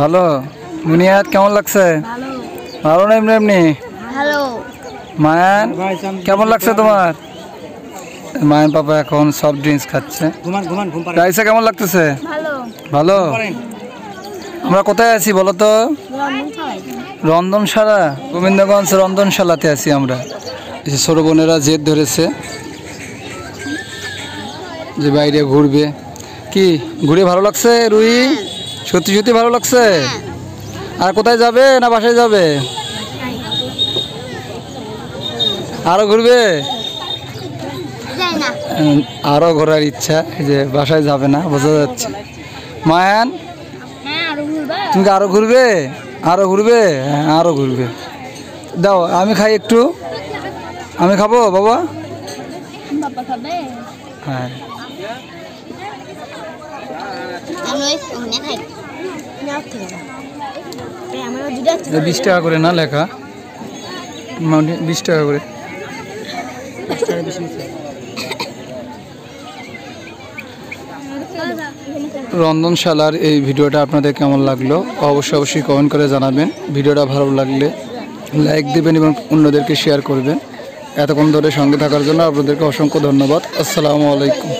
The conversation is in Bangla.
ভালো। মুনিয়াত কেমন লাগছে? ভালো না এমনি এমনি? মায়ান কেমন লাগছে তোমার? মায়ান পাপা এখন সফট ড্রিঙ্কস খাচ্ছে। রাইসা কেমন লাগতেছে? ভালো। আমরা কোথায় আছি বলো তো? রন্ধনশালা, গোবিন্দগঞ্জ রন্ধনশালাতে আছি আমরা। এই যে ছোট বোনেরা জেদ ধরেছে যে বাইরে ঘুরবে। কি ঘুরে ভালো লাগছে রুই? সত্যি সত্যি ভালো লাগছে? আর কোথায় যাবে না বাসায় যাবে? আরো ঘুরবে? আরো ঘোরার ইচ্ছা, যে বাসায় যাবে না বোঝা যাচ্ছে। মায়ান তুমি আরো ঘুরবে? আরো ঘুরবে? হ্যাঁ আরো ঘুরবে। দাও আমি খাই একটু। আমি খাবো বাবা? হ্যাঁ 20 টাকা করে না লেখা, 20 টাকা করে। রন্ধনশালার এই ভিডিওটা আপনাদের কেমন লাগলো অবশ্যই কমেন্ট করে জানাবেন। ভিডিওটা ভালো লাগলে লাইক দিবেন এবং অন্যদেরকে শেয়ার করবেন। এতক্ষণ ধরে সঙ্গে থাকার জন্য আপনাদেরকে অসংখ্য ধন্যবাদ। আসসালামু আলাইকুম।